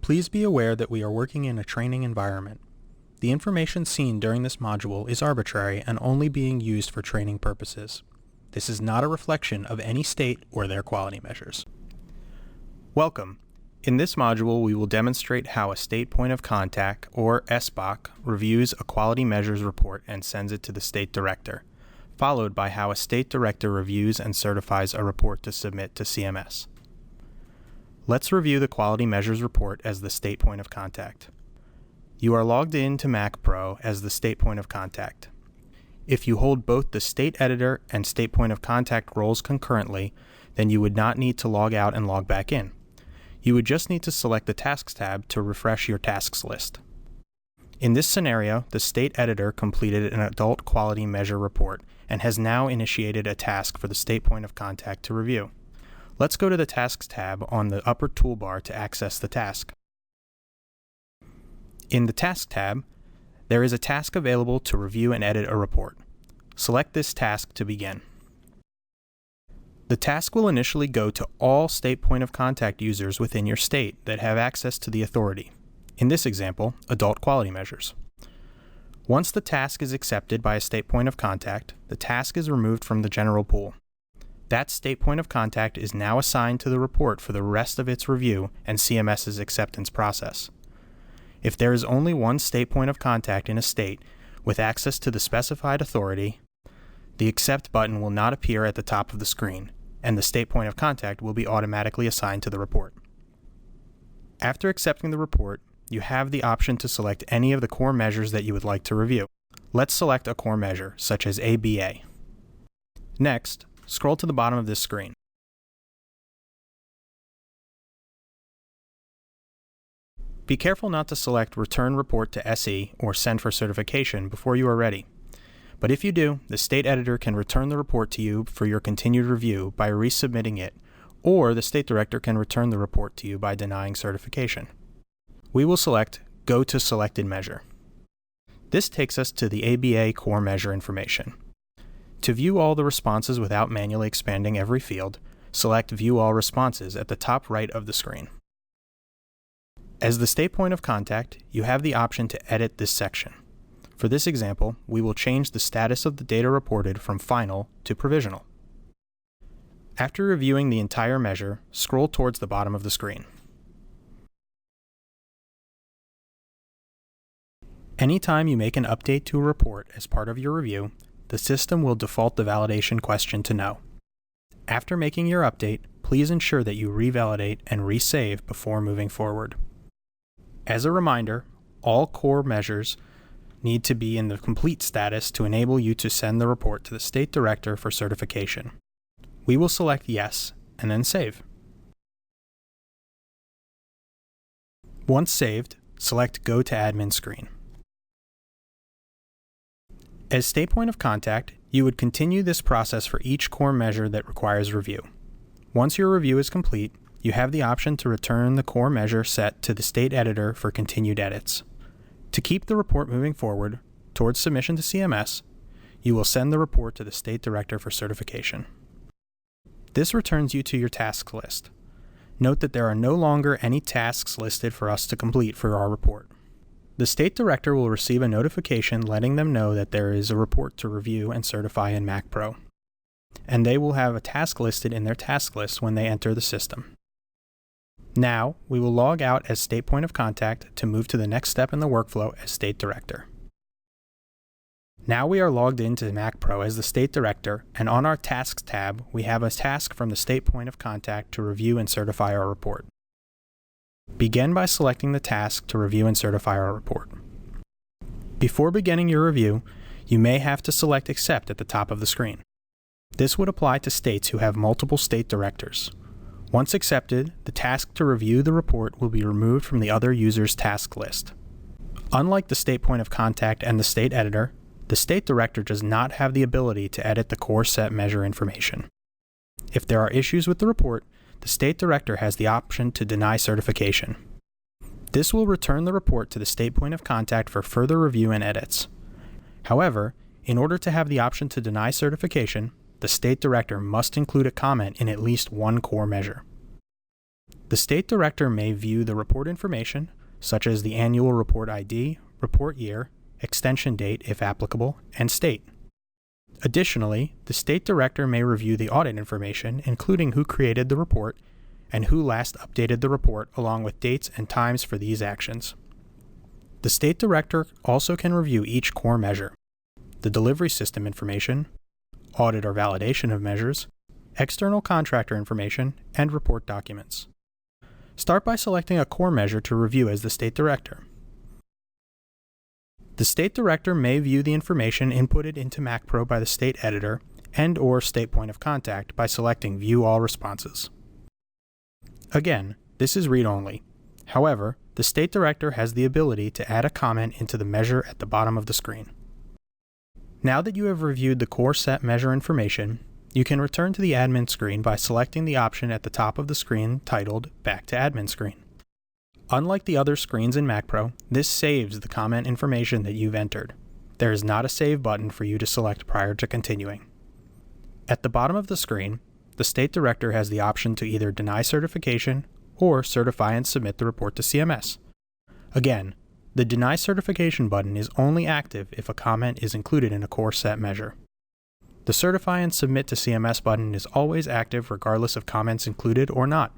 Please be aware that we are working in a training environment. The information seen during this module is arbitrary and only being used for training purposes. This is not a reflection of any state or their quality measures. Welcome. In this module, we will demonstrate how a State Point of Contact, or SPOC, reviews a quality measures report and sends it to the State Director, followed by how a State Director reviews and certifies a report to submit to CMS. Let's review the quality measures report as the State Point of Contact. You are logged in to MACPro as the State Point of Contact. If you hold both the State Editor and State Point of Contact roles concurrently, then you would not need to log out and log back in. You would just need to select the Tasks tab to refresh your tasks list. In this scenario, the State Editor completed an adult quality measure report and has now initiated a task for the State Point of Contact to review. Let's go to the Tasks tab on the upper toolbar to access the task. In the Task tab, there is a task available to review and edit a report. Select this task to begin. The task will initially go to all State Point of Contact users within your state that have access to the authority. In this example, adult quality measures. Once the task is accepted by a State Point of Contact, the task is removed from the general pool. That State Point of Contact is now assigned to the report for the rest of its review and CMS's acceptance process. If there is only one State Point of Contact in a state with access to the specified authority, the Accept button will not appear at the top of the screen, and the State Point of Contact will be automatically assigned to the report. After accepting the report, you have the option to select any of the core measures that you would like to review. Let's select a core measure, such as ABA. Next, scroll to the bottom of this screen. Be careful not to select Return Report to SE or Send for Certification before you are ready. But if you do, the State Editor can return the report to you for your continued review by resubmitting it, or the State Director can return the report to you by denying certification. We will select Go to Selected Measure. This takes us to the ABA core measure information. To view all the responses without manually expanding every field, select View All Responses at the top right of the screen. As the State Point of Contact, you have the option to edit this section. For this example, we will change the status of the data reported from final to provisional. After reviewing the entire measure, scroll towards the bottom of the screen. Anytime you make an update to a report as part of your review, the system will default the validation question to No. After making your update, please ensure that you revalidate and resave before moving forward. As a reminder, all core measures need to be in the complete status to enable you to send the report to the State Director for certification. We will select Yes and then Save. Once saved, select Go to Admin screen. As State Point of Contact, you would continue this process for each core measure that requires review. Once your review is complete, you have the option to return the core measure set to the State Editor for continued edits. To keep the report moving forward towards submission to CMS, you will send the report to the State Director for certification. This returns you to your tasks list. Note that there are no longer any tasks listed for us to complete for our report. The State Director will receive a notification letting them know that there is a report to review and certify in MACPro, and they will have a task listed in their task list when they enter the system. Now, we will log out as State Point of Contact to move to the next step in the workflow as State Director. Now we are logged into MACPro as the State Director, and on our Tasks tab, we have a task from the State Point of Contact to review and certify our report. Begin by selecting the task to review and certify our report. Before beginning your review, you may have to select Accept at the top of the screen. This would apply to states who have multiple State Directors. Once accepted, the task to review the report will be removed from the other user's task list. Unlike the State Point of Contact and the State Editor, the State Director does not have the ability to edit the core set measure information. If there are issues with the report, the State Director has the option to deny certification. This will return the report to the State Point of Contact for further review and edits. However, in order to have the option to deny certification, the State Director must include a comment in at least one core measure. The State Director may view the report information, such as the annual report ID, report year, extension date if applicable, and state. Additionally, the State Director may review the audit information, including who created the report and who last updated the report, along with dates and times for these actions. The State Director also can review each core measure, the delivery system information, audit or validation of measures, external contractor information, and report documents. Start by selecting a core measure to review as the State Director. The State Director may view the information inputted into MACPro by the State Editor and/or State Point of Contact by selecting View All Responses. Again, this is read-only. However, the State Director has the ability to add a comment into the measure at the bottom of the screen. Now that you have reviewed the core set measure information, you can return to the admin screen by selecting the option at the top of the screen titled Back to Admin Screen. Unlike the other screens in MACPro, this saves the comment information that you've entered. There is not a Save button for you to select prior to continuing. At the bottom of the screen, the State Director has the option to either deny certification or certify and submit the report to CMS. Again, the Deny Certification button is only active if a comment is included in a core set measure. The Certify and Submit to CMS button is always active regardless of comments included or not.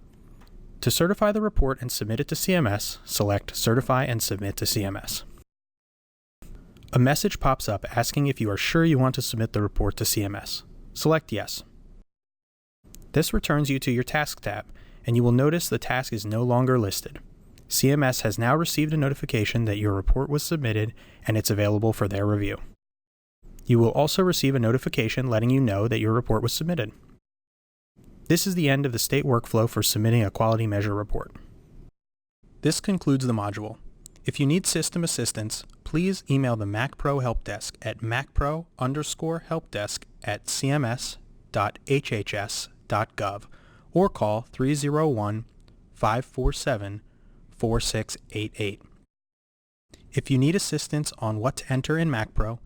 To certify the report and submit it to CMS, select Certify and Submit to CMS. A message pops up asking if you are sure you want to submit the report to CMS. Select Yes. This returns you to your Task tab, and you will notice the task is no longer listed. CMS has now received a notification that your report was submitted and it's available for their review. You will also receive a notification letting you know that your report was submitted. This is the end of the state workflow for submitting a quality measure report. This concludes the module. If you need system assistance, please email the MACPro Help Desk at macpro_helpdesk@cms.hhs.gov or call 301-547-4688. If you need assistance on what to enter in MACPro,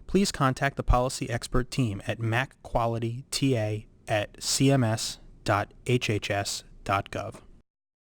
please contact the policy expert team at macqualityta@cms.hhs.gov.